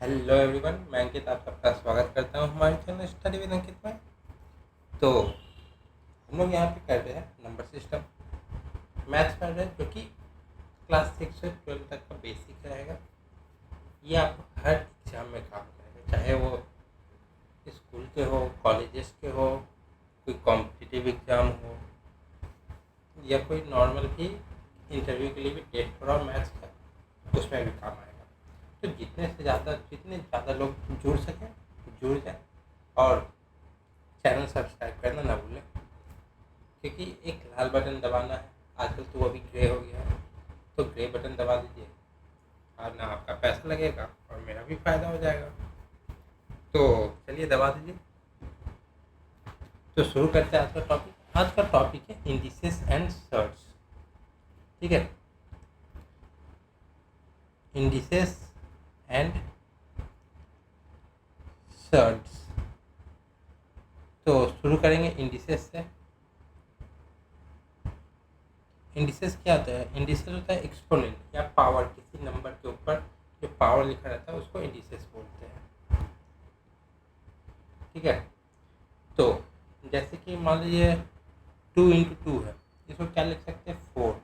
Hello everyone, मैं अंकित आप सबका स्वागत करता हूँ हमारे चैनल स्टडी विद अंकित में। तो हम लोग यहाँ पे कर रहे हैं नंबर सिस्टम मैथ्स पढ़ रहे हैं, जो कि क्लास 6 से 12 तक का बेसिक रहेगा। ये आपको हर एग्जाम में काम करेगा, चाहे वो स्कूल के हो, कॉलेजेस के हो, कोई कॉम्पिटिटिव एग्ज़ाम हो या कोई नॉर्मल भी इंटरव्यू के लिए भी टेस्ट हो रहा मैथ्स का, उसमें भी काम आएगा। तो जितने ज़्यादा लोग जुड़ सकें जुड़ जाए, और चैनल सब्सक्राइब करना ना भूलें, क्योंकि एक लाल बटन दबाना है। आजकल तो वो भी ग्रे हो गया है, तो ग्रे बटन दबा दीजिए और ना आपका पैसा लगेगा और मेरा भी फ़ायदा हो जाएगा। तो चलिए दबा दीजिए। तो शुरू करते हैं आज का टॉपिक। आज का टॉपिक है इंडिसेस एंड सर्ट्स। ठीक है, इंडिसेस एंड सर्ट्स। तो शुरू करेंगे इंडिसेस से। इंडिसेस क्या होता है? इंडिसेस होता है एक्सपोनेंट या पावर, किसी नंबर के ऊपर जो पावर लिखा रहता है उसको इंडिसेस बोलते हैं। ठीक है, तो जैसे कि मान लीजिए 2 × 2 है, इसको क्या लिख सकते हैं? 4।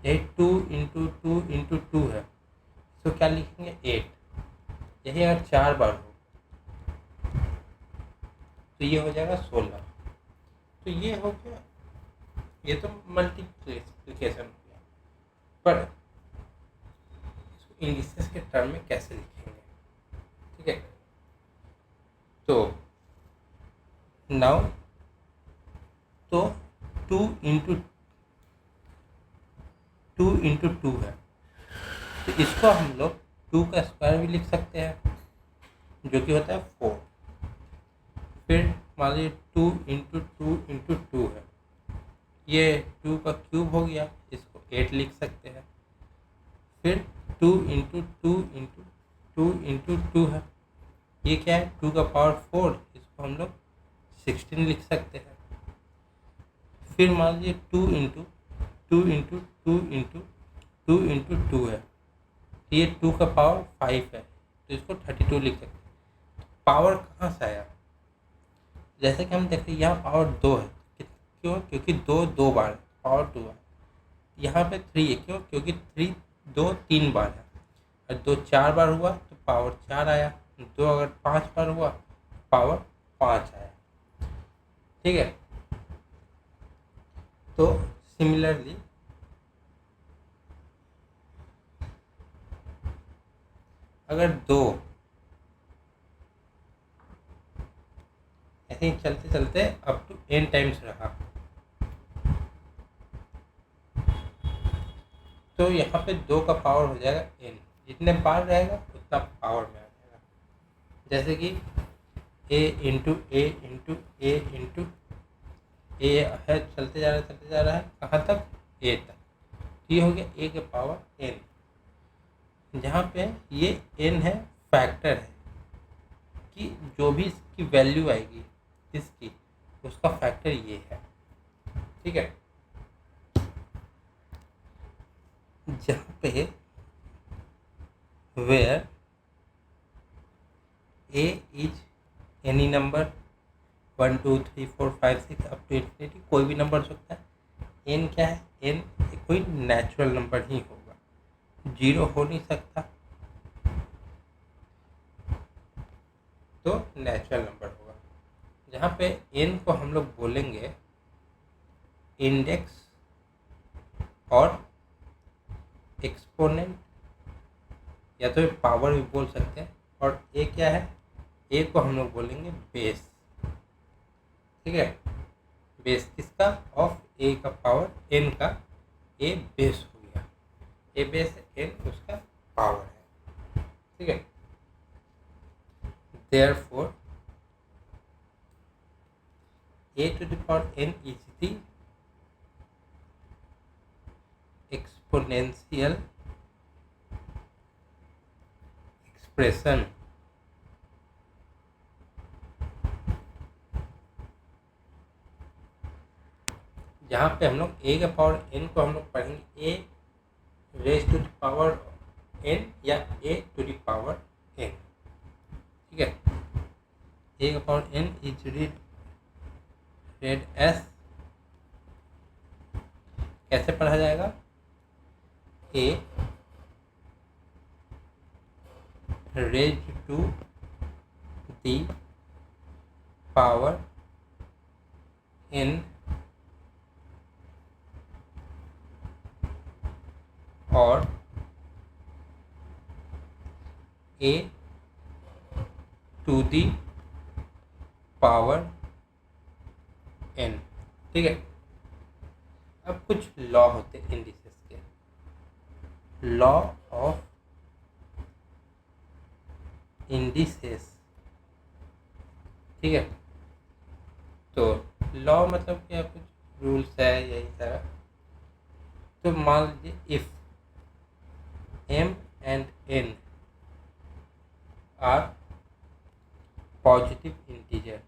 यही 2 × 2 × 2 है, इसको क्या लिखेंगे? 8। यही अगर 4 बार हो तो ये हो जाएगा 16। तो ये हो गया, ये तो मल्टीप्लिकेशन हो गया। पर इसको इंडिसेस के टर्म में कैसे लिखेंगे? ठीक है, तो नाउ तो 2 × 2 है, तो इसको हम लोग 2 का स्क्वायर भी लिख सकते हैं, जो कि होता है 4। फिर मान लीजिए 2 × 2 × 2 है, ये 2 का क्यूब हो गया, इसको 8 लिख सकते हैं। फिर 2 × 2 × 2 है, ये क्या है? 2 का पावर 4, इसको हम लोग 16 लिख सकते हैं। फिर मान लीजिए 2 × 2 है, ये 2 का पावर 5 है, तो इसको 32 लिख सकते हैं। पावर कहाँ से आया? जैसे कि हम देखते हैं यहाँ पावर 2 है, क्यों? क्योंकि 2 बार है, पावर 2 है। यहाँ पे 3 है, क्यों? क्योंकि 2 3 बार है। और 2 4 बार हुआ तो पावर 4 आया। 2 अगर 5 बार हुआ पावर 5 आया। ठीक है, तो सिमिलरली अगर 2 ऐसे ही चलते चलते अप टू n टाइम्स रहा, तो यहाँ पे 2 का पावर हो जाएगा n। जितने बार रहेगा उतना पावर में आ जाएगा। जैसे कि a × a है, चलते जा रहा है कहाँ तक? a तक। ये हो गया a के पावर n। जहाँ पे ये n है, फैक्टर है कि जो भी इसकी वैल्यू आएगी इसकी, उसका फैक्टर ये है। ठीक है, जहाँ पे where a is any number 1 2 3 4 5 6 up to infinity, कोई भी नंबर हो सकता है। n क्या है? n कोई नेचुरल नंबर ही होगा, 0 हो नहीं सकता, तो नेचुरल नंबर होगा। जहाँ पे n को हम लोग बोलेंगे इंडेक्स और एक्सपोनेंट, या तो पावर भी बोल सकते हैं। और a क्या है? a को हम लोग बोलेंगे बेस। ठीक है, बेस किसका? ऑफ a का पावर n का, a बेस हो गया। a बेस है, n उसका पावर है। ठीक है, therefore a to the power n is the exponential expression जहाँ पे हम लोग a का पावर n को हम लोग पढ़ेंगे a raise to the power n या a to the power N. ठीक है, ए का power N is read as, कैसे पढ़ा जाएगा, A raise to the power N और A to the power N. ठीक है, अब कुछ लॉ होते हैं इंडिसेस के, लॉ ऑफ इंडिसेस। ठीक है, तो लॉ मतलब क्या, कुछ रूल्स है यही सारा। तो मान लीजिए if m and n are positive integer,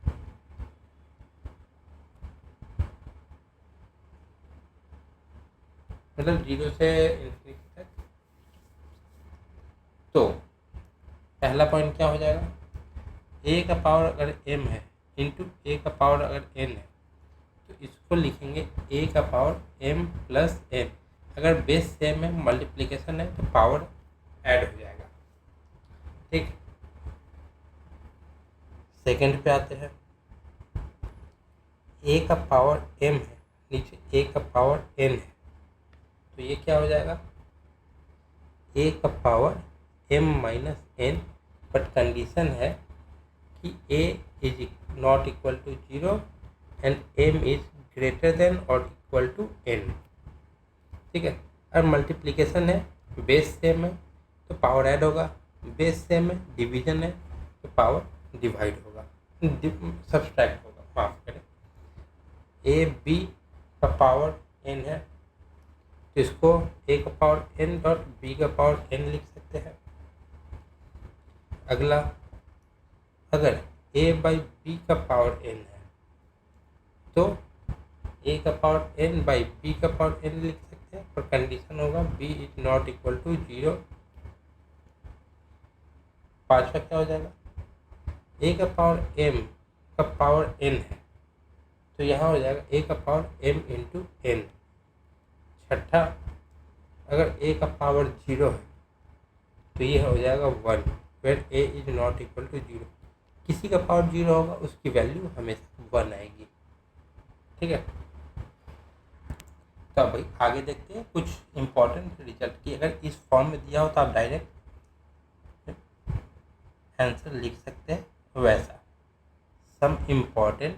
मतलब 0 से इन्फिनिटी तक, तो पहला पॉइंट क्या हो जाएगा, a का पावर अगर m है इंटू a का पावर अगर n है, तो इसको लिखेंगे a का पावर m प्लस n। अगर बेस सेम है, मल्टीप्लिकेशन है, तो पावर ऐड हो जाएगा। ठीक, सेकंड पे आते हैं, a का पावर m है, नीचे a का पावर n है, तो ये क्या हो जाएगा, a का power m minus n, but condition है कि a is not equal to 0 and m is greater than और इक्वल टू n। ठीक है, और मल्टीप्लिकेशन है, बेस सेम है तो पावर ऐड होगा, बेस सेम है, डिवीजन है तो पावर डिवाइड होगा, सब्सट्रैक्ट होगा, माफ करें। ए बी का पावर n है, तो इसको a का पावर n डॉट b का पावर n लिख सकते हैं। अगला, अगर a बाई बी का पावर n है, तो a का पावर n बाई बी का पावर n लिख सकते हैं, पर कंडीशन होगा b is not equal to 0। पांचवा क्या हो जाएगा, a का पावर m का पावर n है, तो यहाँ हो जाएगा a का पावर m इंटू n। छठा, अगर a का पावर 0 है तो ये हो जाएगा 1, where a is not equal to 0। किसी का पावर 0 होगा उसकी वैल्यू हमेशा 1 आएगी। ठीक है, तो भाई आगे देखते हैं कुछ इंपॉर्टेंट रिजल्ट की। अगर इस फॉर्म में दिया हो तो आप डायरेक्ट आंसर लिख सकते हैं, वैसा सम इम्पॉर्टेंट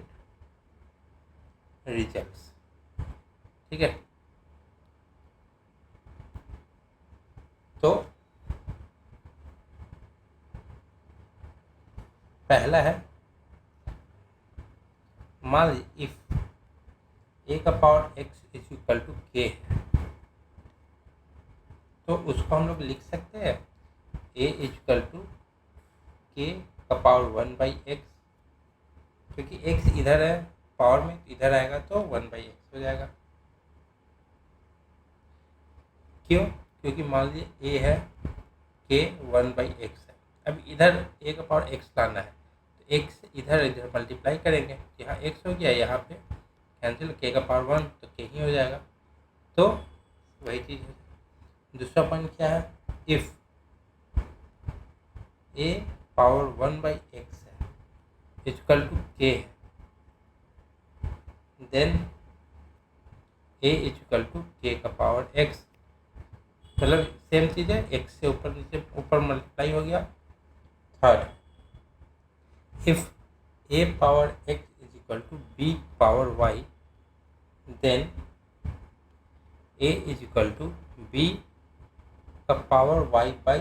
रिजल्ट्स। ठीक है, तो पहला है, मान लीजिए इफ a का power x is equal to k है, तो उसको हम लोग लिख सकते हैं a is equal to k का पावर 1 बाई एक्स, क्योंकि x इधर है पावर में, इधर आएगा तो 1 बाई एक्स हो जाएगा। क्यों, क्योंकि मान लीजिए a है k 1 बाई एक्स है, अब इधर a का पावर x लाना है, तो x इधर इधर मल्टीप्लाई करेंगे, यहाँ x हो गया, यहाँ पे कैंसिल, k का पावर 1 तो k ही हो जाएगा, तो वही चीज़ है। दूसरा पॉइंट क्या है, if a power 1 by x है इक्वल टू k है, then a equal to k का पावर x, मतलब सेम चीज़ है, x से ऊपर नीचे ऊपर मल्टीप्लाई हो गया। Third, if a power x is equal to b power y, then a is equal to b का पावर y बाई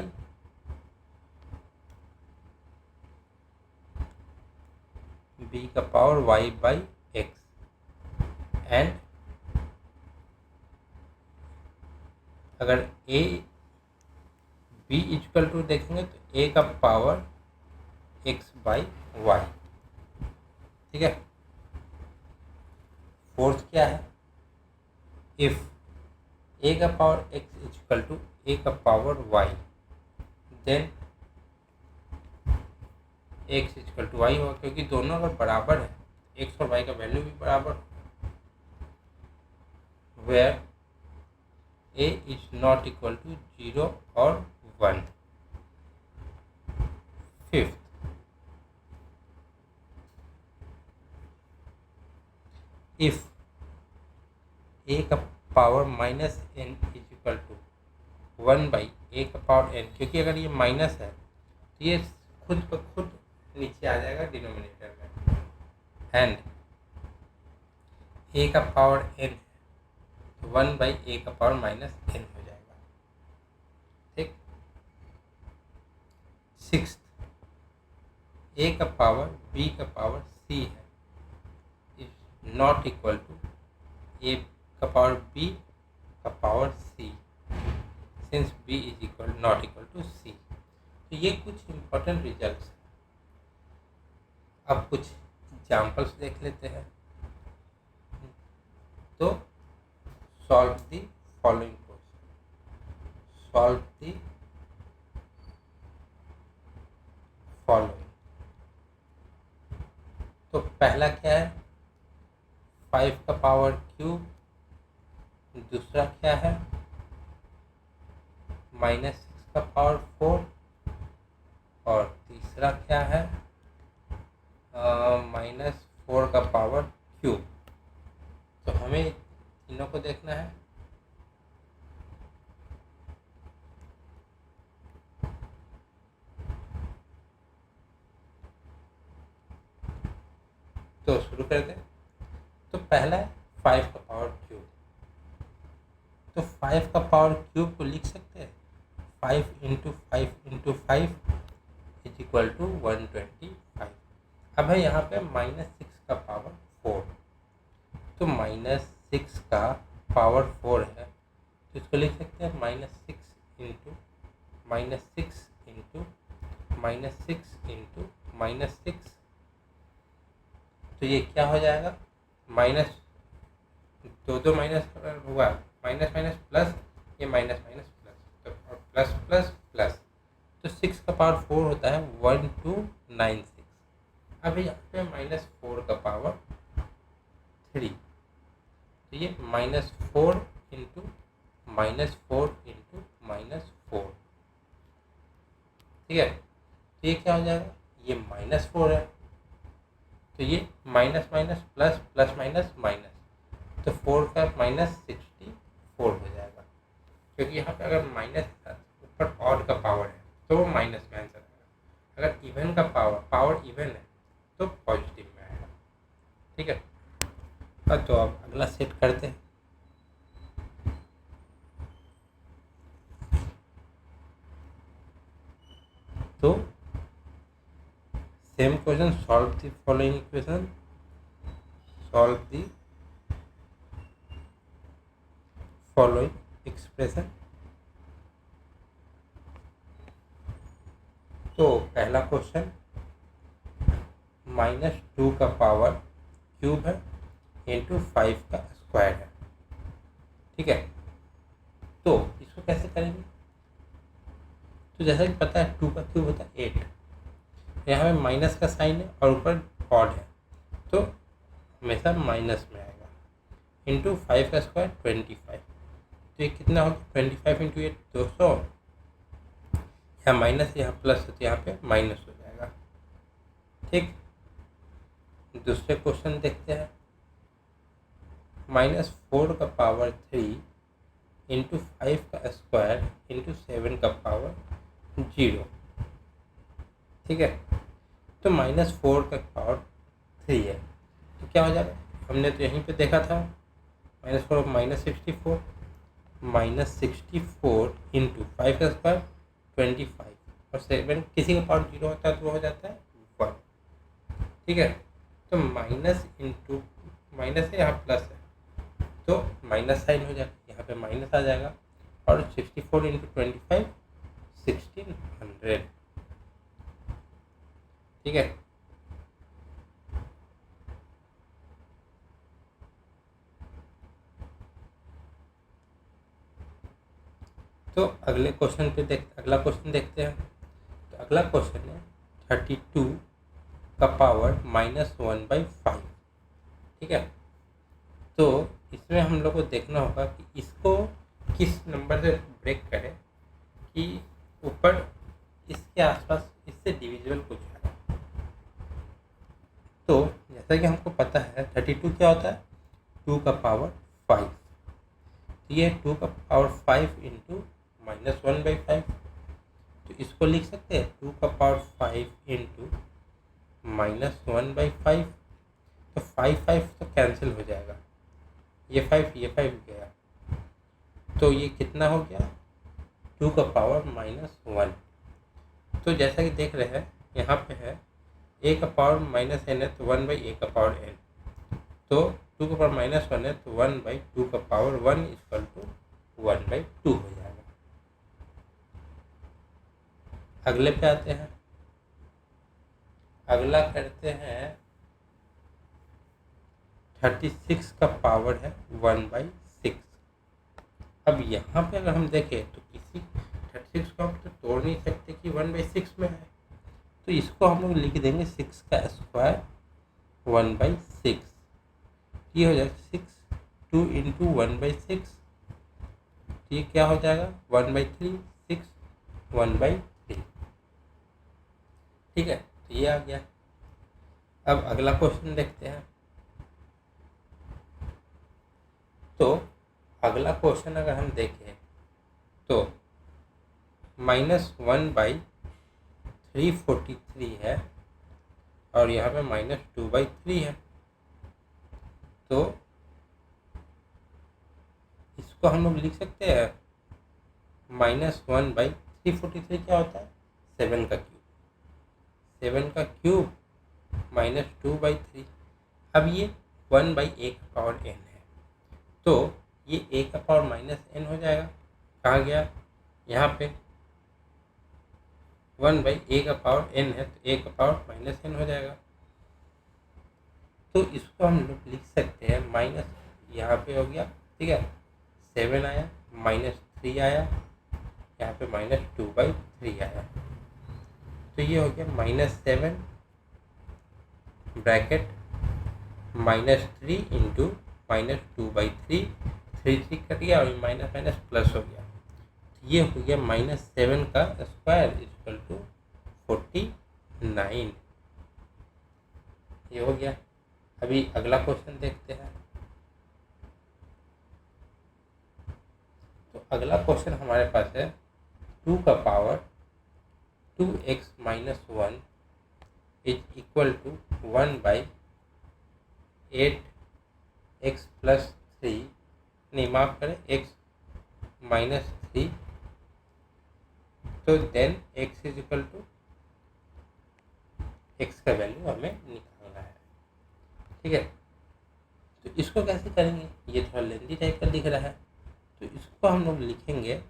b का power y by x, and अगर a b इक्वल टू देखेंगे तो a का power x by Y. ठीक है, fourth क्या है, इफ a का power x equal to a का power y, then X equal to Y होगा, क्योंकि दोनों अगर बराबर है एक्स और वाई का वैल्यू भी बराबर होगा। Where A is not equal to 0 और 1। फिफ्थ, इफ ए का power minus N is equal to 1/a का पावर n, क्योंकि अगर ये माइनस है तो ये खुद ब खुद नीचे आ जाएगा डिनोमिनेटर में, एंड a का पावर n 1/a का पावर माइनस n हो जाएगा। ठीक। सिक्स्थ, a का पावर b का पावर c है, is not equal to a का पावर b का power c, since b is equal not equal to c। तो ये कुछ इंपॉर्टेंट रिजल्ट्स हैं। अब कुछ एग्जाम्पल्स देख लेते हैं। तो solve the following question, solve the following. तो पहला क्या है, 5 का पावर क्यूब। दूसरा क्या है, -6 का पावर 4। और तीसरा क्या है, -4 का पावर क्यूब। तो हमें तीनों को देखना है। तो शुरू कर दें। तो पहला है 5 का पावर क्यूब। तो 5 का पावर क्यूब को लिख सकते हैं 5 × 5 × 5 इज इक्वल टू 125। अब है यहाँ पे -6 का पावर 4। तो -6 का पावर 4 है, तो इसको लिख सकते हैं -6 × -6 × -6। तो ये क्या हो जाएगा, माइनस दो माइनस हुआ, माइनस माइनस प्लस, ये माइनस माइनस प्लस, तो प्लस प्लस प्लस। तो 6 का पावर 4 होता है 1296। अब यहाँ पे -4 का पावर 3, तो ये -4 × -4 × -4। ठीक है। तो ये क्या हो जाएगा, ये -4 है, तो ये minus minus plus, plus minus minus, तो 4 का -64 हो जाएगा। क्योंकि यहाँ पे अगर माइनस ऊपर ऑड का पावर है तो वो माइनस में आंसर आएगा, अगर इवन का पावर इवन है तो पॉजिटिव में आएगा। ठीक है। तो अब अगला सेट करते हैं। तो same question, solve the following equation, solve the following expression. तो पहला क्वेश्चन, -2 का पावर क्यूब है इंटू 5 का स्क्वायर है। ठीक है। तो इसको कैसे करेंगे, तो जैसा कि पता है 2 का क्यूब होता है 8, यहाँ पे माइनस का साइन है और ऊपर ऑड है, तो हमेशा माइनस में आएगा। इंटू 5 का स्क्वायर 25, तो ये कितना होगा, 25 × 8 200। यहाँ माइनस, यहाँ प्लस है, तो यहाँ पे माइनस हो जाएगा। ठीक। दूसरे क्वेश्चन देखते हैं। -4 का पावर 3 इंटू 5 का स्क्वायर इंटू 7 का पावर 0। ठीक है। तो -4 का पावर 3 है, तो क्या हो जाएगा, हमने तो यहीं पे देखा था -4 -64, -64 इंटू 5 का स्क्वायर 25, और 7 किसी का पावर 0 होता है तो वो हो जाता है 1। ठीक है। तो माइनस इंटू माइनस है, यहाँ प्लस है, तो माइनस साइन हो जाएगा, यहाँ पे माइनस आ जाएगा, और 64 × 25 1600। ठीक है। तो अगला क्वेश्चन देखते हैं। तो अगला क्वेश्चन है 32 का पावर -1/5। ठीक है, तो इसमें हम लोग को देखना होगा कि इसको किस नंबर से ब्रेक करें कि ऊपर इसके आसपास इससे डिविजिबल कुछ है। तो जैसा कि हमको पता है 32 क्या होता है, 2 का पावर 5। तो ये 2 का पावर 5 इंटू -1/5, तो इसको लिख सकते हैं 2 का पावर 5 इंटू -1/5। तो 5 तो कैंसिल हो जाएगा, ये 5 गया, तो ये कितना हो गया 2 का पावर -1। तो जैसा कि देख रहे हैं यहाँ पे है a का पावर -n है तो 1/a का पावर n, तो 2 का पावर -1 है तो 1/2 का पावर 1 इक्वल टू 1/2 हो जाएगा। अगले पे आते हैं, अगला करते हैं 36 का पावर है 1/6। अब यहाँ पे अगर हम देखें तो किसी 36 को हम तो तोड़ नहीं सकते कि 1/6 में है, तो इसको हम लोग लिख देंगे 6 का स्क्वायर 1/6। ये हो जाएगा 6 2 इंटू 1/6, ये क्या हो जाएगा 1/3, 6 1/3। ठीक है, तो ये आ गया। अब अगला क्वेश्चन देखते हैं। तो अगला क्वेश्चन अगर हम देखें तो -1/343 है और यहाँ पे -2/3 है, तो इसको हम लोग लिख सकते हैं -1/343 क्या होता है 7 का क्यूब, 7 का क्यूब -2/3। अब ये 1/a का पावर n है, तो ये a का पावर -n हो जाएगा। कहाँ गया, यहाँ पे 1/a का पावर n है तो a का पावर -n हो जाएगा। तो इसको हम लोग लिख सकते हैं माइनस, यहाँ पे हो गया, ठीक है 7 आया, -3 आया, यहाँ पे -2/3 आया, तो ये हो गया -7 ब्रैकेट -3 इंटू -2/3, 3 कट गया और माइनस माइनस प्लस हो गया, ये हो गया -7 का स्क्वायर इक्वल टू 49, ये हो गया। अभी अगला क्वेश्चन देखते हैं। तो अगला क्वेश्चन हमारे पास है 2 का power 2x - 1 is equal to 1/8x + 3, नहीं माफ करें x - 3, तो then x is equal to, x का वैल्यू हमें निकालना है। ठीक है, तो इसको कैसे करेंगे, ये थोड़ा लेंदी टाइप का दिख रहा है, तो इसको हम लोग लिखेंगे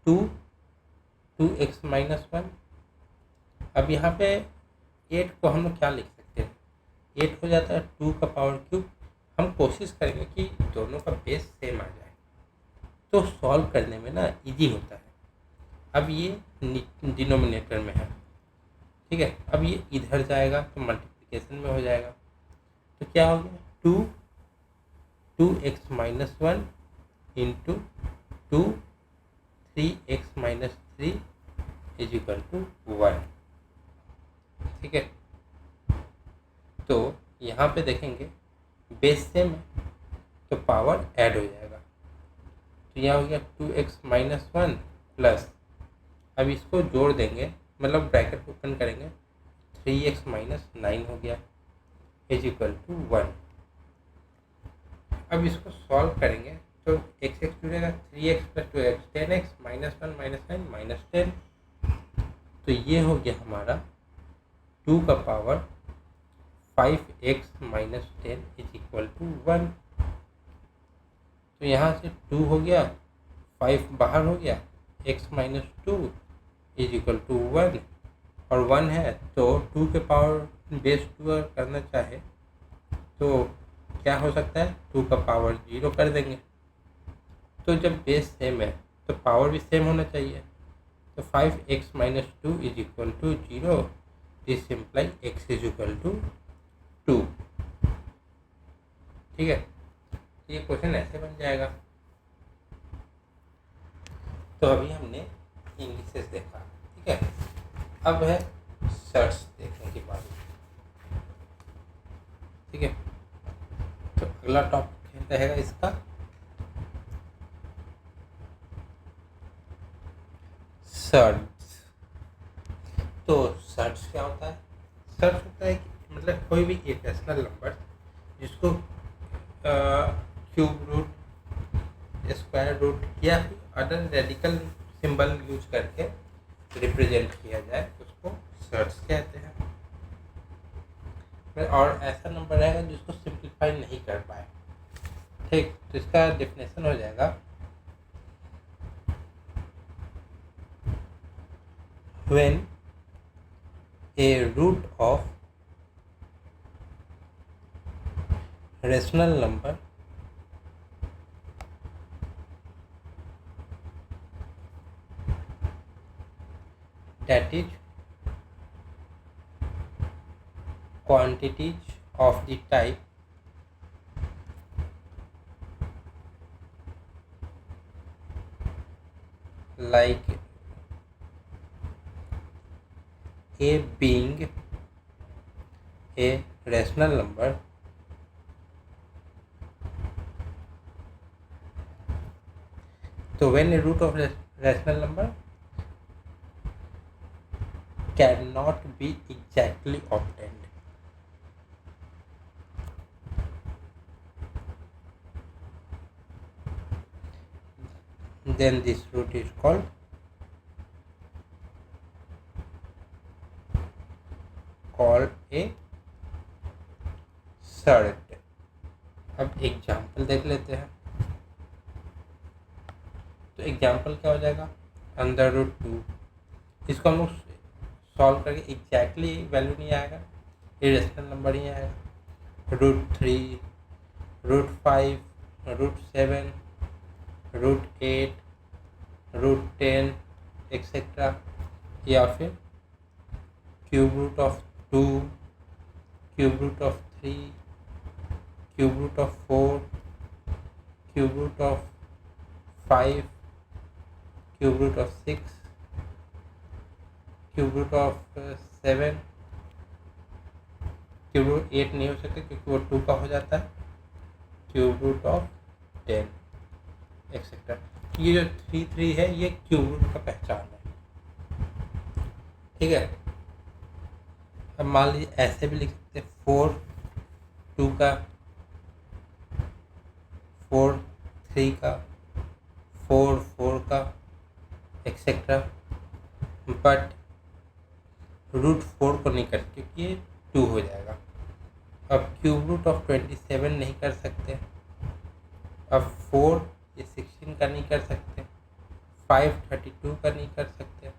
2x - 1। अब यहाँ पे 8 को हम लोग क्या लिख सकते हैं, 8 हो जाता है 2 का पावर क्यूब। हम कोशिश करेंगे कि दोनों का बेस सेम आ जाए, तो सॉल्व करने में ना इजी होता है। अब ये डिनोमिनेटर में है, ठीक है, अब ये इधर जाएगा तो मल्टीप्लिकेशन में हो जाएगा, तो क्या हो गया 2x - 1 into 3x - 3 is equal to 1। ठीक है, तो यहाँ पे देखेंगे बेस सेम है तो पावर ऐड हो जाएगा, तो यहाँ हो गया 2x - 1 प्लस, अब इसको जोड़ देंगे मतलब ब्रैकेट ओपन करेंगे, 3x - 9 हो गया इज इक्वल टू 1। अब इसको सॉल्व करेंगे तो x जुड़ेगा, 3x + 2x 10x - 1 -9 -10, तो ये हो गया हमारा 2 का power 5x - 10 is equal to 1। तो यहाँ से 2 हो गया, 5 बाहर हो गया, x - 2 इज इक्वल टू 1, और 1 है तो 2 के पावर बेस 2 अगर करना चाहे तो क्या हो सकता है 2 का पावर 0 कर देंगे। तो जब बेस सेम है तो पावर भी सेम होना चाहिए, तो 5x - 2 is equal to 0, this imply x is equal to 2। ठीक है, ये क्वेश्चन ऐसे बन जाएगा। तो अभी हमने इंडिसेस देखा, ठीक है। अब है सर्च देखने की बात, ठीक है। तो अगला टॉपिक रहेगा इसका सर्च। तो सर्च क्या होता है? सर्च होता है कि मतलब कोई भी एक रैशनल नंबर जिसको क्यूब रूट, स्क्वायर रूट या फिर अदर रेडिकल सिंबल यूज करके रिप्रेजेंट किया जाए, उसको सर्च कहते हैं। और ऐसा नंबर रहेगा जिसको सिंप्लीफाई नहीं कर पाए, ठीक। तो इसका डेफिनेशन हो जाएगा when a root of rational number that is quantities of the type like a being a rational number so when a root of rational number cannot be exactly obtained, then this root is called a surd. अब example देख लेते हैं। तो example क्या हो जाएगा, under root 2। इसको हम लोग सॉल्व करके एग्जैक्टली वैल्यू नहीं आएगा, इरेशनल नंबर ही आएगा। Root 3, root 5, root 7, root 8, root 10 etcetera, या फिर cube root of 2, cube root of 3, cube root of 4, cube root of 5, cube root of 6, cube root of 7, cube root 8 नहीं हो सकता क्योंकि वो 2 का हो जाता है, क्यूब रूट ऑफ 10 एक्सेट्रा। ये जो 3 है ये क्यूब रूट का पहचान है, ठीक है। अब मान लीजिए ऐसे भी लिख सकते हैं 4 2 का, 4 3 का, 4 4 का एक्सेट्रा, बट रूट 4 को नहीं कर क्योंकि ये 2 हो जाएगा। अब क्यूब रूट ऑफ 27 नहीं कर सकते, अब 4 ये 16 का नहीं कर सकते, 5 32 का नहीं कर सकते,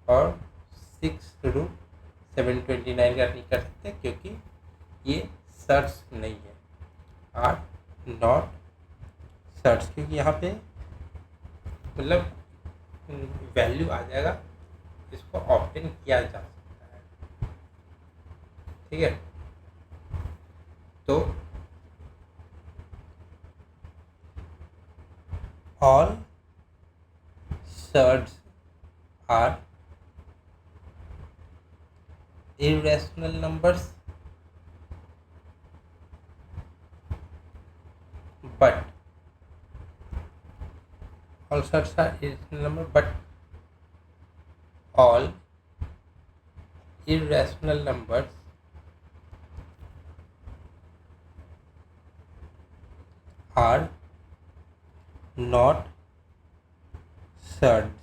और 6 रूट 729 का नहीं कर सकते क्योंकि ये सर्च नहीं है, आर नॉट सर्च। क्योंकि यहाँ पे मतलब वैल्यू आ जाएगा, इसको ऑब्टेन किया जा सकता है, ठीक है। तो all surds are irrational numbers, but all such are irrational number, but all irrational numbers are not surds।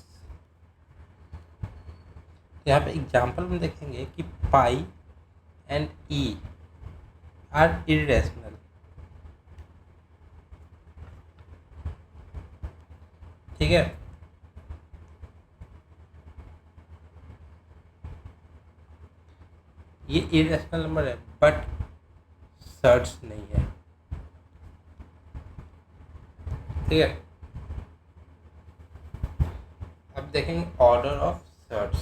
यहाँ पे एग्जाम्पल में देखेंगे कि pi and e are irrational, ठीक है। ये इरेशनल नंबर है बट सर्च नहीं है, ठीक है। अब देखेंगे order of surds.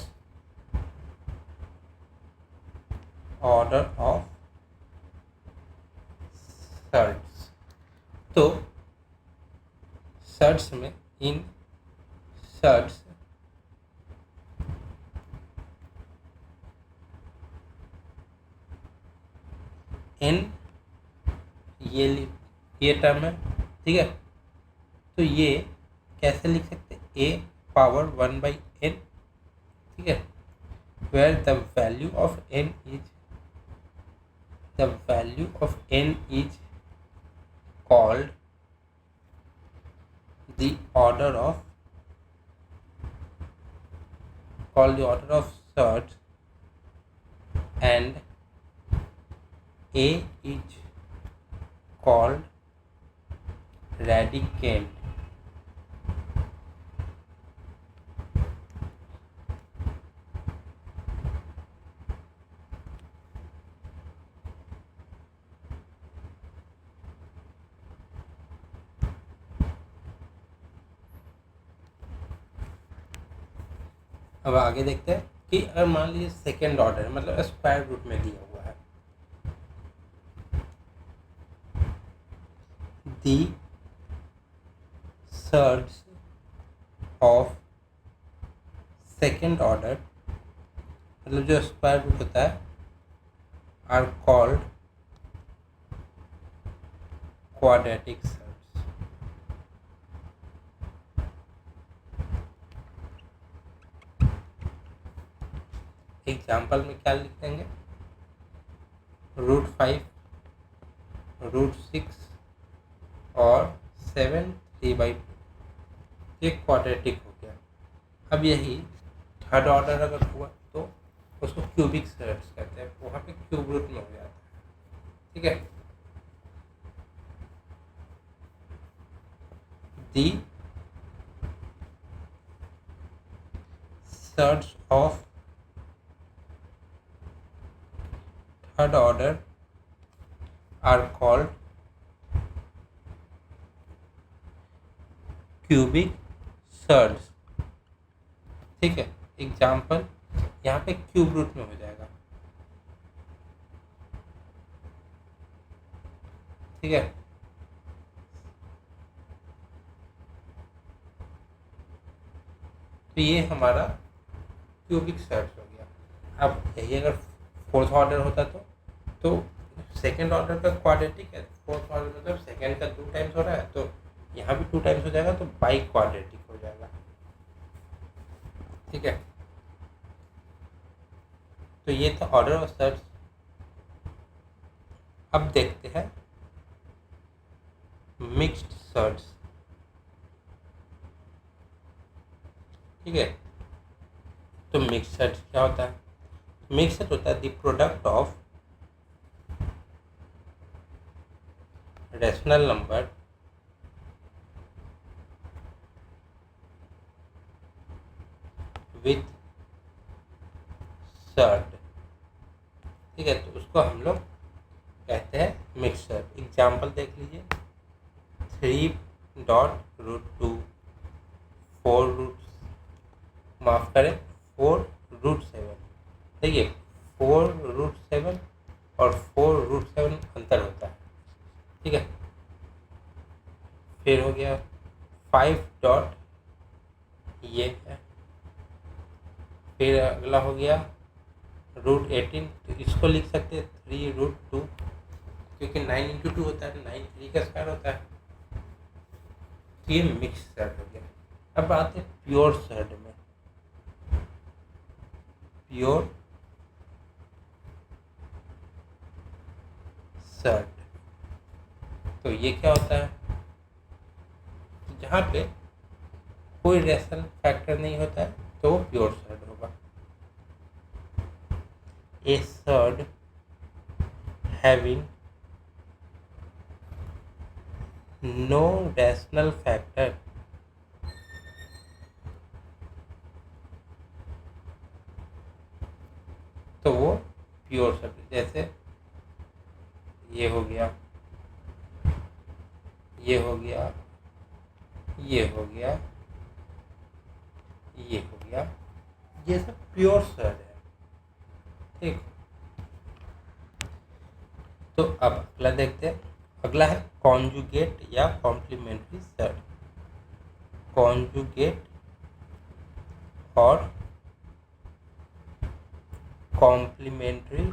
Order of surds. तो सर्ट्स में इन सर्ट्स एन, ये टर्म है, ठीक है। तो ये कैसे लिख सकते हैं, ए पावर 1/n, ठीक है, where the value of n is called the order of search, and a is called radicand. अब आगे देखते हैं कि अगर मान लीजिए सेकेंड ऑर्डर मतलब स्क्वायर रूट में दिया हुआ है, the surds of second order मतलब जो स्क्वायर रूट होता है are called quadratic surds. Example में क्या लिख देंगे, √5, √6 और 7 3/2, ये क्वाड्रेटिक हो गया। अब यही थर्ड ऑर्डर अगर हुआ तो उसको क्यूबिक सर्ट्स कहते हैं, वहाँ पे क्यूब रूट में हो जाता है, ठीक है। The surds of third order are called cubic surds, ठीक है। एग्जाम्पल यहाँ पे क्यूब रूट में हो जाएगा, ठीक है। तो ये हमारा क्यूबिक सर्ट्स हो गया। अब यही अगर फोर्थ ऑर्डर होता तो सेकेंड ऑर्डर का क्वाड्रेटिक है, फोर्थ ऑर्डर मतलब सेकेंड का 2 टाइम्स हो रहा है, तो यहाँ भी 2 टाइम्स हो जाएगा, तो बाई क्वाड्रेटिक हो जाएगा, ठीक है। तो ये था ऑर्डर ऑफ सर्ट्स। अब देखते हैं मिक्स्ड सर्ट्स, ठीक है। तो मिक्स्ड सर्ट्स क्या होता है, मिक्स्ड सर्ट होता है the product of rational number with surd, ठीक है। तो उसको हम लोग कहते हैं मिक्सर। एग्जाम्पल देख लीजिए, 3.√2, 4 माफ करें 4√7, देखिए 4√7 और 4√7 अंतर होता है, ठीक है। फिर हो गया 5 डॉट, ये है। फिर अगला हो गया √18, तो इसको लिख सकते हैं 3√2, क्योंकि 9 इंटू 2 होता है, 9 3 का स्क्वायर होता है। तो ये मिक्स सर्ट हो गया। अब आते हैं प्योर सर्ट में। प्योर सर्ट, तो ये क्या होता है, जहाँ पे कोई रेशनल फैक्टर नहीं होता है तो वो प्योर सर्ट होगा। A surd having no rational factor, तो वो प्योर सर्ट। जैसे ये हो गया, ये हो गया, ये हो गया, ये हो गया, ये सब प्योर सर्ट है, ठीक। तो अब अगला देखते हैं। अगला है कॉन्जुगेट या कॉम्प्लीमेंट्री सर्ड। कॉन्जुगेट और कॉम्प्लीमेंट्री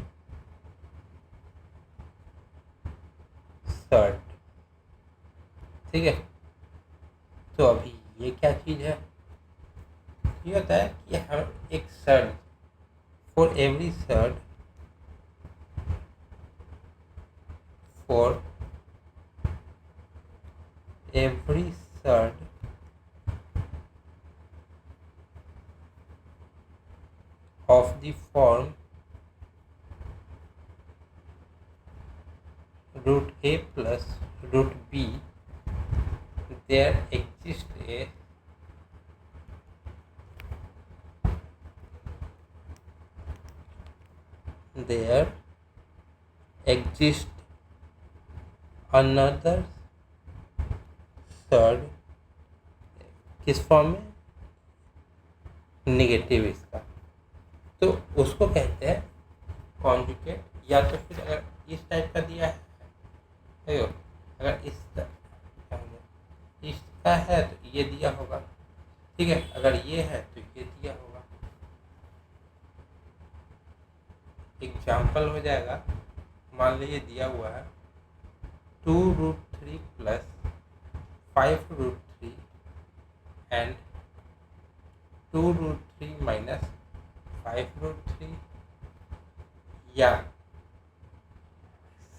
सर्ड। ठीक है, तो अभी ये क्या चीज़ है? ये होता है कि हम एक surd, for every surd, for every surd of the form root a plus root b, there exists another third, किस फॉर्म में? नेगेटिव इसका, तो उसको कहते हैं कॉन्जुगेट। या तो फिर अगर इस टाइप का दिया है, देखो अगर इसका है तो ये दिया होगा, ठीक है, अगर ये है तो ये दिया होगा। एग्जाम्पल हो जाएगा, मान लीजिए दिया हुआ है 2√3 प्लस 5√3 एंड 2√3 माइनस 5√3, या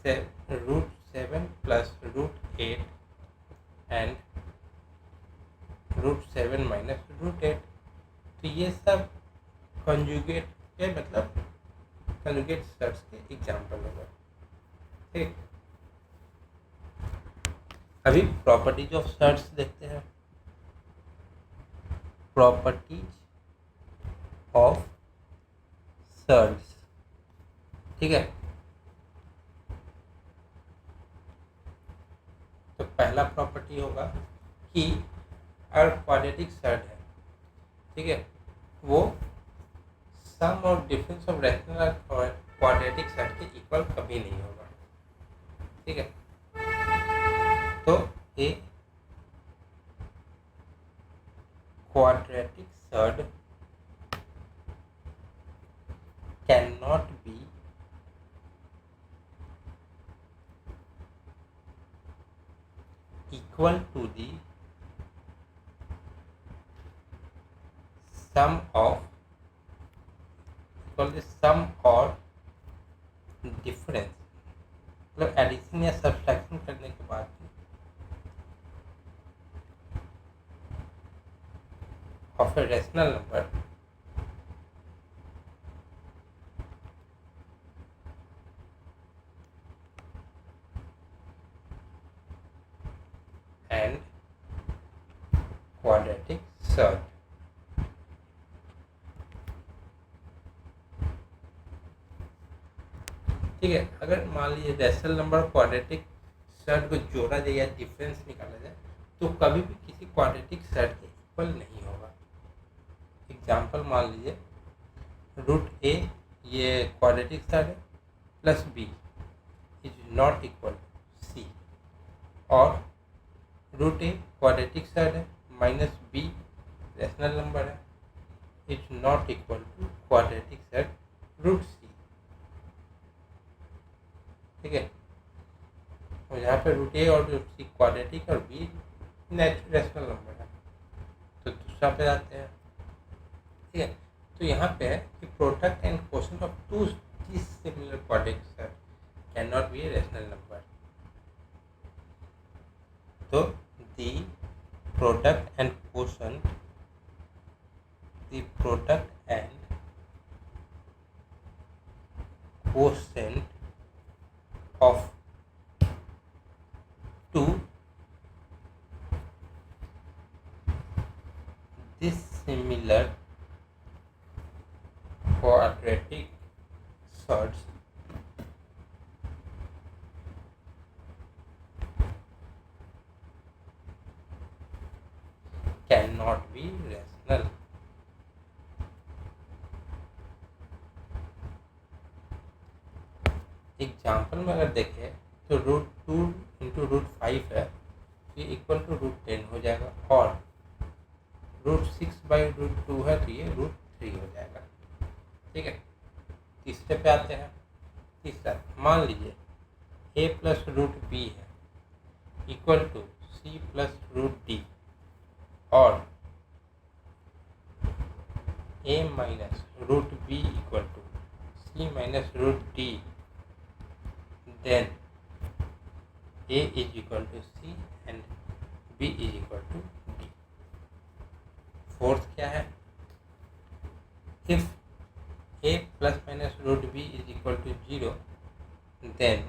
√7 प्लस √8 एंड √7 माइनस √8। तो ये सब कंजुगेट के मतलब कंजुगेट सर्ड्स के एग्जाम्पल हो गए। ठीक, अभी प्रॉपर्टीज ऑफ सर्ड्स देखते हैं। प्रॉपर्टीज ऑफ सर्ड्स, ठीक है, तो पहला प्रॉपर्टी होगा कि अगर क्वाड्रेटिक सर्ड है, ठीक है, वो सम और डिफरेंस ऑफ रैशनल और क्वाड्रेटिक सर्ड के इक्वल कभी नहीं होगा। ठीक है, तो a quadratic surd can not B equal to the sum or difference, मतलब एडिशन या सब्सट्रैक्शन करने के बाद of A rational number and quadratic surd. ठीक है, अगर मान लीजिए रेशनल नंबर क्वाड्रेटिक सर्ड को जोड़ा जाए या डिफरेंस निकाला जाए तो कभी भी किसी क्वाड्रेटिक सर्ड के इक्वल नहीं होगा। एग्जांपल मान लीजिए √a ये क्वाड्रेटिक सर्ड है plus b is not equal c, और √a क्वाड्रेटिक सर्ड है माइनस b रेशनल नंबर है, is not equal to quadratic surd √c। ठीक है, और यहाँ पे √a और √c क्वाड्रेटिक और b रेशनल नंबर है। तो दूसरा पे आते हैं। ठीक है, तो यहाँ पे है कि product and quotient of two similar quadratic surd can not be a rational number. तो the product and quotient of two dissimilar quadratic surds cannot be rational। Example में अगर देखें तो √2 × √5 है, ये इक्वल टू √10 हो जाएगा, और √6/√2 है तो ये √3 हो जाएगा। ठीक है, तीसरे पे आते हैं। तीसरा, मान लीजिए a + √b है इक्वल टू c + √d, और a - √b equal to c - √d, then a is equal to c and b is equal to d। Fourth क्या है, if a ± √b is equal to 0, then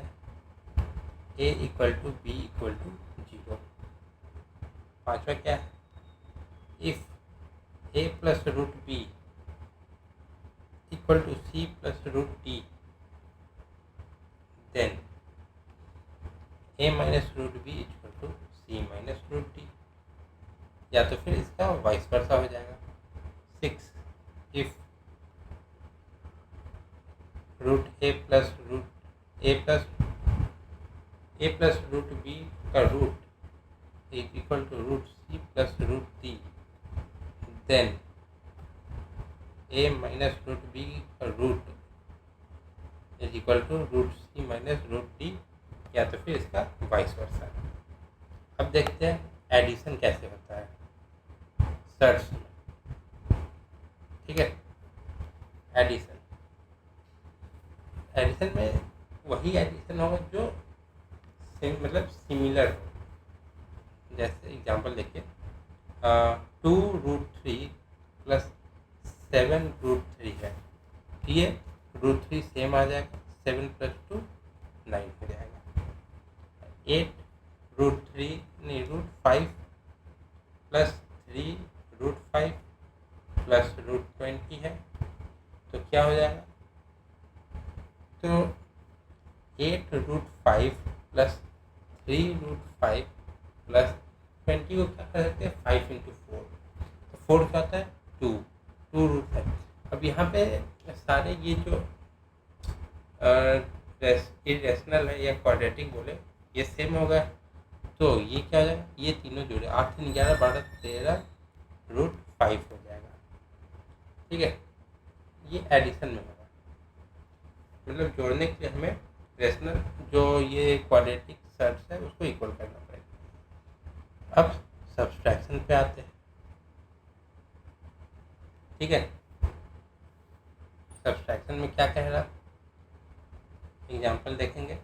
a equal to b equal to 0। पांचवा क्या है, if a + √b equal to c + √d, then a - √b equal to c - √d, या तो फिर इसका vice versa हो जाएगा। 6, if √a + √b का root is equal to √c + √d, then a - √b का root is equal to √c - √d, या तो फिर इसका वाइस वर्सा। अब देखते हैं एडिशन कैसे होता है सर्च में। ठीक है, एडिशन में वही एडिशन होगा जो मतलब सिमिलर हो। जैसे एग्जांपल देखिए, 2√3 + 7√3 है, ये √3 सेम आ जाएगा, 7 + 2 9 हो जाएगा। 8√5 + 3√5 + √20 है, तो क्या हो जाएगा, तो 8√5 + 3√5 + 20 को क्या कर सकते हैं, 5 × 4, तो 4 क्या होता है 2√5। अब यहाँ पे सारे ये जो इरेशनल है या क्वाड्रेटिक बोले, ये सेम होगा, तो ये क्या हो जाएगा, ये तीनों जोड़े 8 × 11 12 13 √5 हो जाएगा। ठीक है, ये एडिशन में होगा, मतलब जोड़ने के लिए हमें रेशनल जो ये क्वाड्रेटिक सर्च है उसको इक्वल करना पड़ेगा। अब सब्सट्रैक्शन पे आते हैं। ठीक है, सब्सट्रैक्शन में क्या कह रहा, एग्जांपल देखेंगे,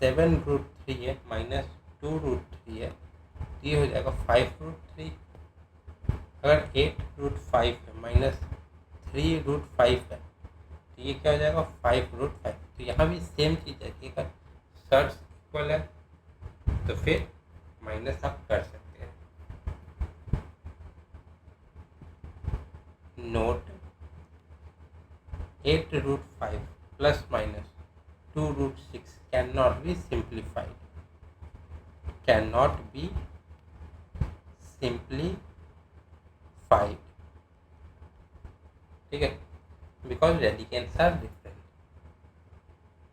7√3 है -2√3 है, ये हो जाएगा 5√3। अगर 8√5 है -3√5 है, तो ये क्या हो जाएगा 5√5। तो यहाँ भी सेम चीज़ है कि अगर सर्च इक्वल है तो फिर माइनस आप कर सकते हैं। Note, 8√5 ± 2√6 cannot be simplified, cannot be simplified। ठीक है, because radicants are different,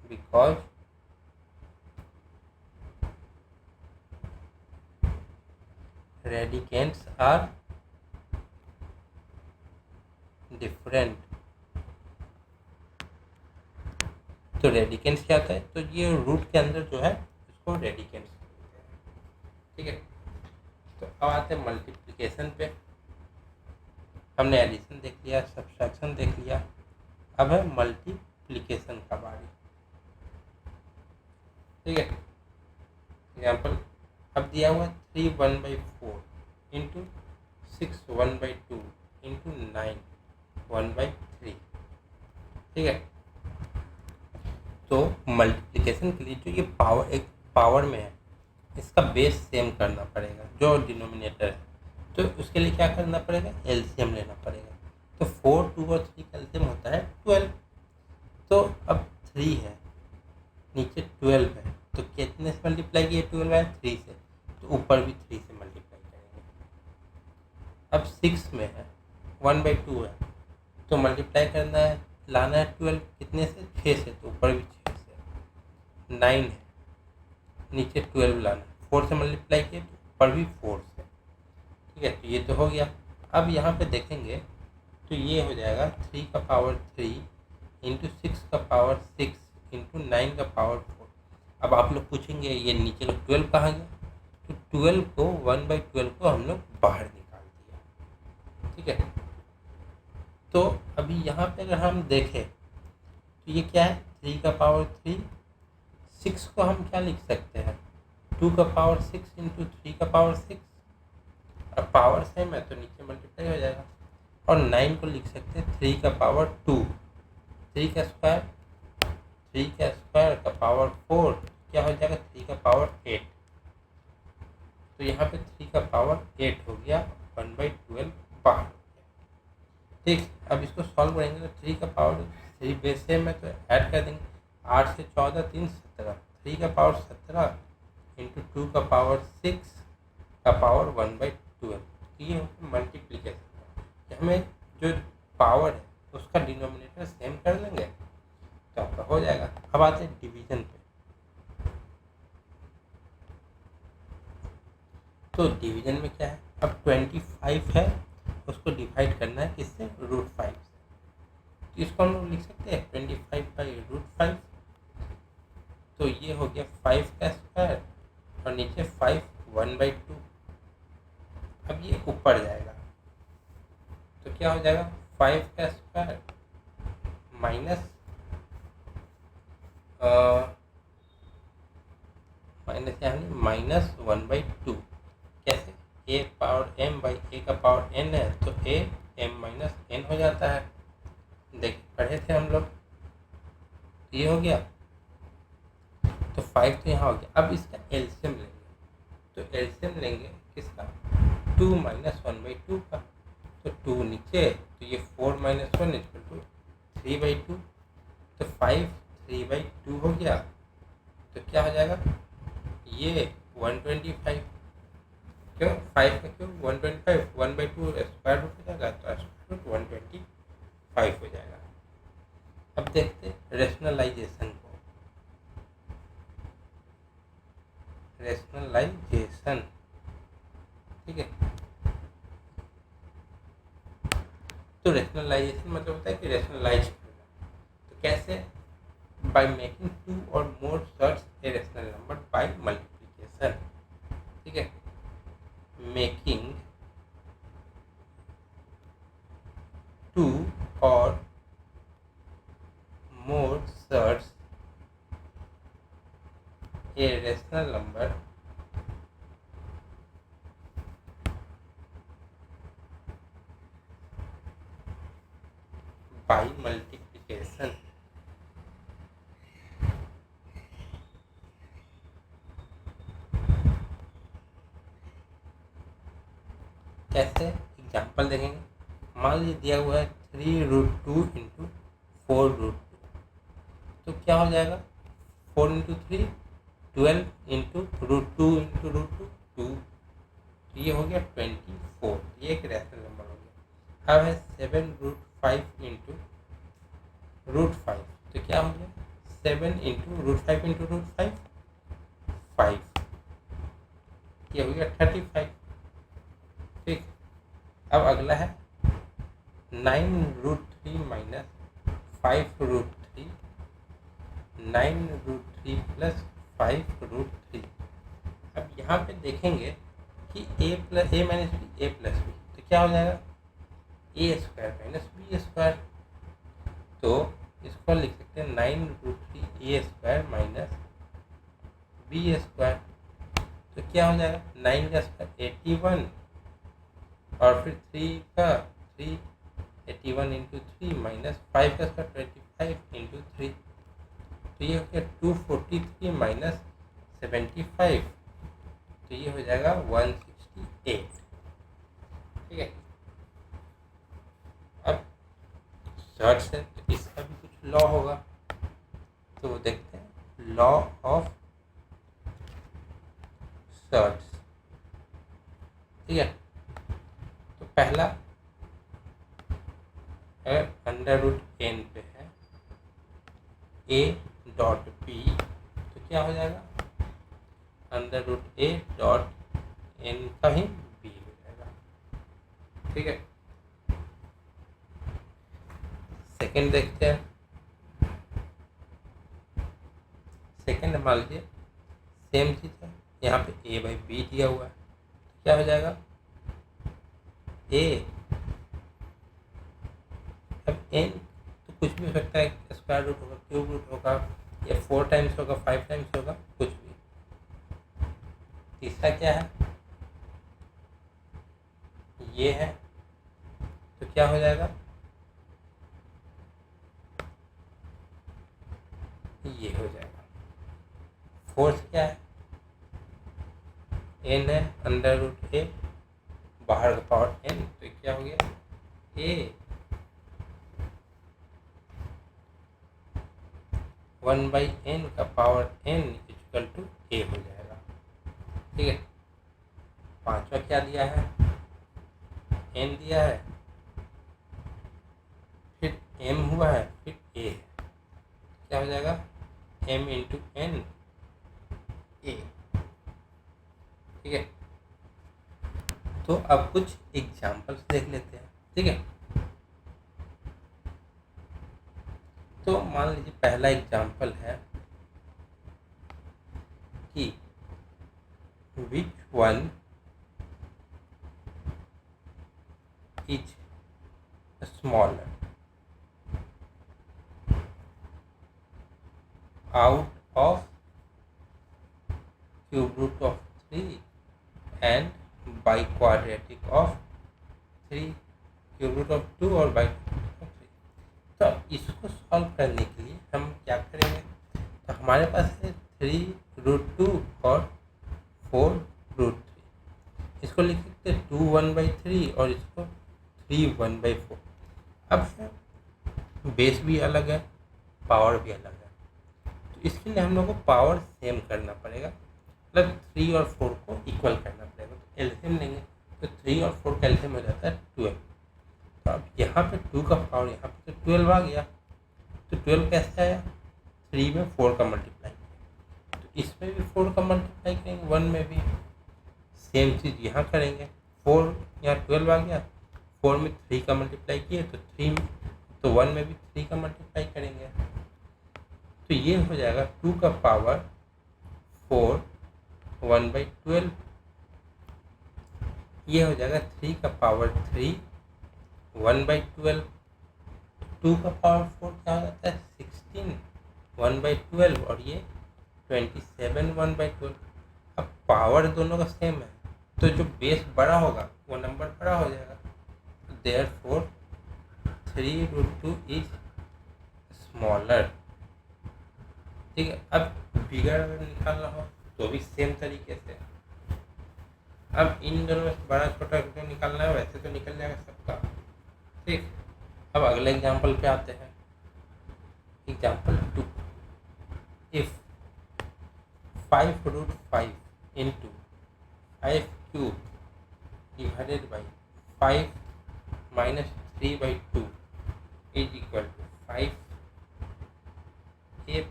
because radicants are different। तो रेडिकेंट्स क्या होता है, तो ये रूट के अंदर जो है इसको रेडिकेंट्स बोलते हैं। ठीक है, तो अब आते हैं मल्टीप्लिकेशन पे। हमने एडिशन देख लिया, सब्सट्रैक्शन देख लिया, अब है मल्टीप्लिकेशन का बारी। ठीक है, एग्जाम्पल अब दिया हुआ 3 1/4 × 6 1/2 × 9 1/3। ठीक है, तो मल्टीप्लिकेशन के लिए जो ये पावर एक पावर में है, इसका बेस सेम करना पड़ेगा जो डिनोमिनेटर है, तो उसके लिए क्या करना पड़ेगा, एलसीएम लेना पड़ेगा। तो 4 2 और 3 का एलसीएम होता है 12। तो अब 3 है, नीचे 12 है, तो कितने से मल्टीप्लाई किए 12 है 3 से, तो ऊपर भी 3 से मल्टीप्लाई करेंगे। अब 6 में है 1/2 है, तो मल्टीप्लाई करना है, लाना है 12 कितने से 6 से, तो ऊपर भी 6 से। 9 है, नीचे 12 लाना, 4 से मल्टीप्लाई किए तो ऊपर भी 4 से। ठीक है, तो ये तो हो गया। अब यहाँ पे देखेंगे तो ये हो जाएगा 3 का पावर 3 इंटू 6 का पावर 6 इंटू 9 का पावर 4। अब आप लोग पूछेंगे ये नीचे का 12 कहाँ गया, तो 12 को 1/12 को हम लोग बाहर निकाल दिया। ठीक है, तो अभी यहाँ पे अगर हम देखें तो ये क्या है, 3 का पावर 3, 6 को हम क्या लिख सकते हैं, 2 का पावर 6 इंटू 3 का पावर 6, और पावर सेम है तो नीचे मल्टीप्लाई हो जाएगा। और 9 को लिख सकते हैं 3 का पावर 2, 3 का स्क्वायर, 3 का स्क्वायर का पावर 4, क्या हो जाएगा 3 का पावर 8। तो यहाँ पे 3 का पावर 8 हो गया, 1/12 बाहर हो गया। ठीक, अब इसको सॉल्व करेंगे तो 3 का पावर 3 बेस सेम है तो ऐड कर देंगे, 8 से 14 3 17, 3 का पावर 17 इंटू 2 का पावर 6 का पावर 1/12। ये मल्टीप्लीकेशन, हमें जो पावर है उसका डिनोमिनेटर सेम कर लेंगे तो आपका हो जाएगा। अब आते हैं डिवीजन पे। तो डिवीजन में क्या है, अब 25 है, उसको डिवाइड करना है किससे, √5 से। तो इसको हम लोग लिख सकते हैं 25/√5। तो ये हो गया 5 का स्क्वायर और नीचे 5 1/2। अब ये ऊपर जाएगा तो क्या हो जाएगा, 5 का स्क्वायर माइनस यानी -1/2। कैसे, a power m by a का पावर n है तो a m-n हो जाता है। देखिए पढ़े थे हम लोग, ये हो गया। तो 5 तो यहाँ हो गया। अब इसका एलसीएम लेंगे, तो एलसीएम लेंगे किसका, 2 - 1/2 का। तो 2 नीचे, तो ये 4 - 1 = 3/2। तो 5 3/2 हो गया, तो क्या हो जाएगा, ये 125। क्यों 5 का क्यों 125, 1/2 स्क्वायर रूट हो जाएगा तो स्क्वायर रूट 125 हो जाएगा। अब देखते रेशनलाइजेशन को, रेशनलाइजेशन। ठीक है, तो रेशनलाइजेशन मतलब होता है कि रेशनलाइज करना। तो कैसे, bye making 2 or more surds a rational number by multiplication. ठीक है, making 2 or more surds a rational number by multiplication. कैसे, एग्जाम्पल देखेंगे। मान लीजिए दिया हुआ है 3√2 इंटू 4√2, तो क्या हो जाएगा, 4 इंटू 3 12 इंटू √2 इंटू √2 2। तो ये हो गया 24, ये एक रैशनल नंबर हो गया। अब है 7√5 इंटू √5, तो क्या हो गया 7 इंटू √5 इंटू √5 5, ये हो गया 35। ठीक, अब अगला है 9√3 माइनस 5√3, 9√3 प्लस 5√3। अब यहाँ पे देखेंगे कि a - a - b a + b, तो क्या हो जाएगा a² - b²। तो इसको लिख सकते हैं 9√3 a² - b²। तो क्या हो जाएगा 9 का स्क्वायर 81 और फिर 3 का 3, 81 इंटू 3 माइनस 5 का स्क्वायर 25 इंटू 3। तो ये हो गया 243 माइनस 75, तो ये हो जाएगा 168। ठीक है, अब सर्च है तो इसका भी कुछ लॉ होगा, तो देखते हैं लॉ ऑफ सर्च। ठीक है, तो पहला √n पे है a.b, तो क्या हो जाएगा, under root a dot n का ही बी हो जाएगा। ठीक है, सेकेंड देखते हैं। सेकेंड मान लीजिए सेम चीज़ है, यहाँ पे ए बाई बी दिया हुआ है, तो क्या हो जाएगा ए, अब एन तो कुछ भी हो सकता है, स्क्वायर रूट होगा, क्यूब रूट होगा, या 4 टाइम्स होगा, 5 टाइम्स होगा, कुछ भी। तीसरा क्या है, ये है, तो क्या हो जाएगा, ये हो जाएगा। फोर्थ क्या है, एन है, अंडर रूट ए, बाहर का पावर एन, तो क्या हो गया ए 1/n का पावर n इक्वल टू ए हो जाएगा। ठीक है, पांचवा क्या दिया है, n दिया है, फिर m हुआ है, फिर a है, क्या हो जाएगा m इंटू n a। ठीक है, तो अब कुछ एग्जाम्पल्स देख लेते हैं। ठीक है, तो मान लीजिए पहला एग्जाम्पल है कि which one is smaller out of cube root of 3 and by quadratic of 3 cube root of 2 और by quadratic of 3। तो अब इसको सॉल्व करने के लिए हम क्या करेंगे, तो हमारे पास है 3√2 और 4√3, इसको लिख सकते हैं 2 1/3 और इसको 3 1/4। अब बेस भी अलग है, पावर भी अलग है, तो इसके लिए हम लोग को पावर सेम करना पड़ेगा, मतलब 3 और 4 को इक्वल करना पड़ेगा। तो एलसीएम लेंगे, तो 3 और 4 का एलसीएम हो जाता है 12। तो अब यहाँ पे 2 का पावर यहाँ पे तो 12 आ गया, तो 12 कैसे आया, 3 में 4 का मल्टीप्लाई, तो इसमें भी 4 का मल्टीप्लाई करेंगे, 1 में भी सेम चीज़ यहाँ करेंगे, 4 यहाँ 12 आ गया, 4 में 3 का मल्टीप्लाई किए तो 3 में, तो 1 में भी 3 का मल्टीप्लाई करेंगे, तो ये हो जाएगा 2 का पावर 4 1/12, ये हो जाएगा 3 का पावर 3 1/12, 2 का पावर 4 क्या हो जाता है 16 1/12 और ये 27 1/12। अब पावर दोनों का सेम है, तो जो बेस बड़ा होगा वो नंबर बड़ा हो जाएगा, देयरफॉर 3√2 इज स्मॉलर। ठीक है, अब बिगर अगर निकालना हो तो भी सेम तरीके से, अब इन दोनों में बड़ा छोटा जो निकालना है वैसे तो निकल जाएगा सबका। ठीक, अब अगले एग्जांपल पे आते हैं। Example 2, if 5√5 into 5³ divided by 5 minus 3/2 is equal to 5a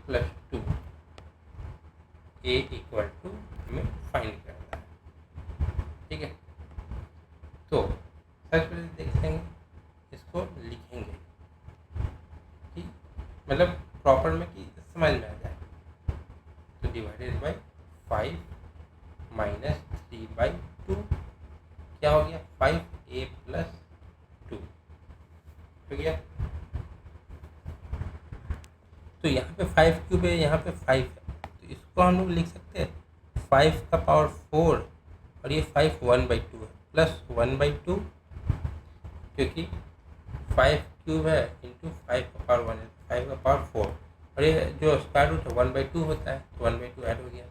plus 2, a equal to हमें फाइंड करना है। ठीक है, तो सबसे पहले देखेंगे, इसको लिखेंगे कि मतलब प्रॉपर में कि समझ में आ जाए, तो डिवाइडेड बाई 5 माइनस 3/2 क्या हो गया 5a प्लस 2 हो गया। तो यहाँ पे 5³ है, यहाँ पे 5 है, तो इसको हम लोग लिख सकते हैं 5 का पावर 4 और ये 5 1/2 है प्लस 1/2, क्योंकि 5³ है इंटू 5 का पावर 1 है, 5 का पावर 4 और ये जो स्क्वायर रूट है 1/2 होता है, तो 1/2 ऐड हो गया,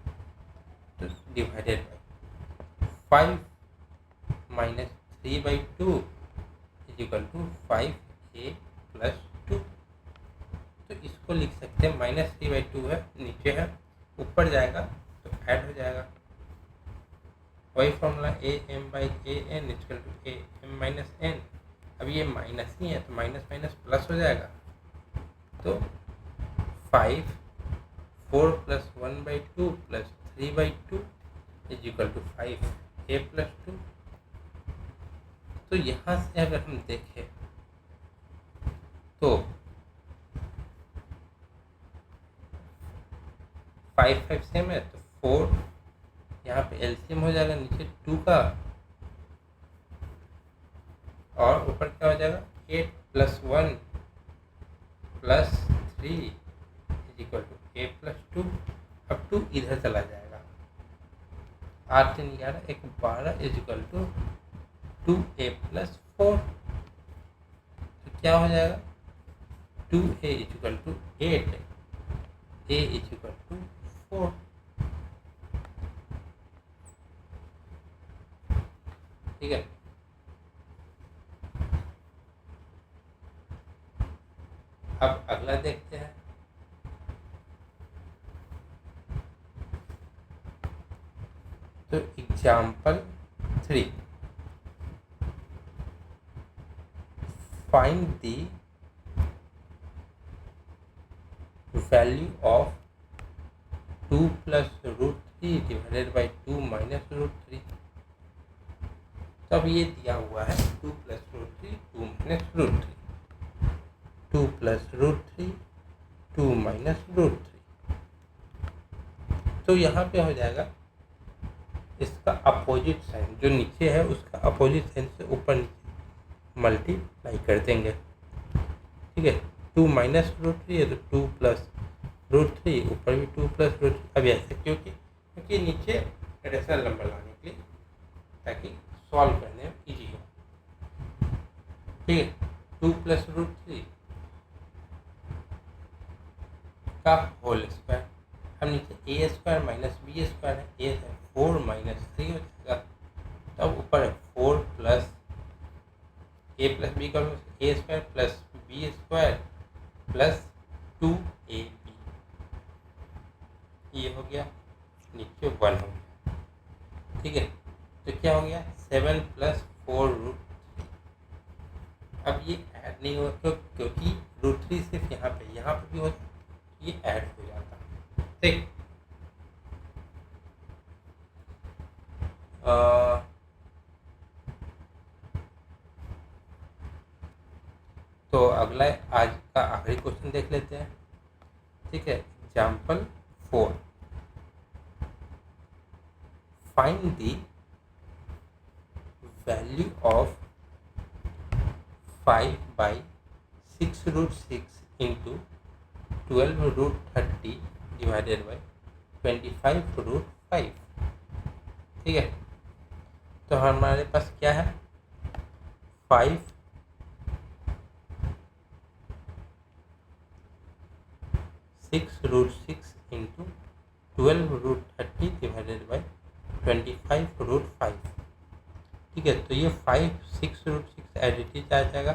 तो divided by 5 minus 3/2 is equal to 5a plus 2। तो इसको लिख सकते हैं माइनस 3/2 है, नीचे है, ऊपर जाएगा तो ऐड हो जाएगा, वही formula am/an equal to am-n। अब ये माइनस ही है तो माइनस माइनस प्लस हो जाएगा, तो 5 4+1/2 + 3/2 = 5 a+2। तो यहाँ से अगर हम देखें तो 5 5 सेम है, तो 4 यहाँ पे एलसीएम हो जाएगा नीचे 2 का, और ऊपर क्या हो जाएगा 8+1 + 3 = a+2। अब 2 इधर चला जाएगा, 8 3 11 1 12 = 2a+4। तो क्या हो जाएगा 2a = 8, a = 4। ठीक है, अब अगला देखते हैं। तो example 3, find the value of 2 + √3 / 2 - √3। तो अब ये दिया हुआ है 2 + √3 2 - √3, 2 + √3 2 - √3। तो यहाँ पे हो जाएगा इसका अपोजिट साइन, जो नीचे है उसका अपोजिट साइन से ऊपर नीचे मल्टीप्लाई कर देंगे। ठीक है, 2 - √3 है तो 2 + √3, ऊपर भी 2 + √3। अब ऐसे क्योंकि नीचे रेशनल नंबर लाने के लिए, ताकि सॉल्व करने में ईजी हो। ठीक है, 2 + √3 का होल स्क्वायर। हम नीचे a² - b² है, a है 4 - 3 हो जाएगा। तब ऊपर है 4 + a + b का a² + b² + 2ab। ये हो गया, नीचे 1 हो गया। ठीक है, तो क्या हो गया 7 + 4√3। अब ये ऐड नहीं होगा क्योंकि √3 सिर्फ यहाँ पे भी होता, ये ऐड हो जाता। ठीक, तो अगला आज का आखिरी क्वेश्चन देख लेते हैं। ठीक है, example 4, find the value of 5/6√6 × 12√30 / 25√5। ठीक है, तो हमारे पास क्या है 5 6√6 × 12√30 / 25√5। ठीक है, तो ये 5 6√6 एडिटिव आ जाएगा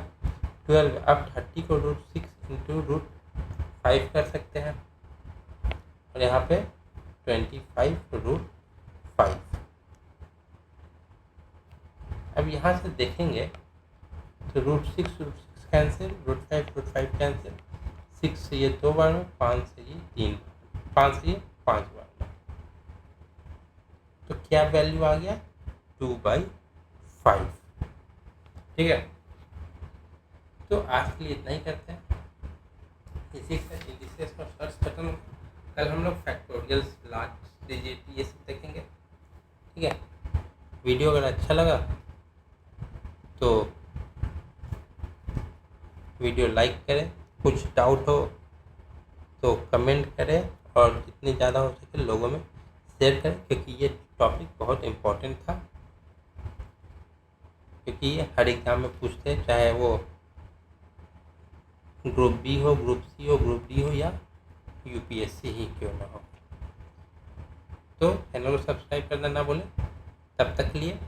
12। अब 30 को √6 × √5 कर सकते हैं, और यहाँ पे 25√5। अब यहाँ से देखेंगे तो √6 कैंसिल, √5 कैंसिल, 6 से ये 2 बार में, 5 से ये 3 बार, 5 से ये 5 बार में। तो क्या वैल्यू आ गया 2/5। ठीक है, तो आज के लिए इतना ही करते हैं। इसी से इंडिसेस पर सर्च खत्म। कल हम लोग फैक्टोरियल्स, लार्ज डिजिट, ये सब देखेंगे। ठीक है, वीडियो अगर अच्छा लगा तो वीडियो लाइक करें, कुछ डाउट हो तो कमेंट करें, और जितनी ज़्यादा हो सके लोगों में शेयर करें, क्योंकि ये टॉपिक बहुत इम्पोर्टेंट था। क्योंकि ये हर एग्ज़ाम में पूछते हैं, चाहे वो ग्रुप बी हो, ग्रुप सी हो, ग्रुप डी हो, या यूपीएससी ही क्यों ना हो। तो चैनल को सब्सक्राइब करना ना भूलें। तब तक के लिए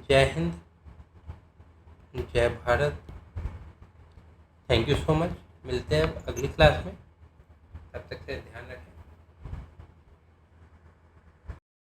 जय हिंद, जय Bharat. Thank you so much. मिलते हैं अगली क्लास में, तब तक से ध्यान रखें।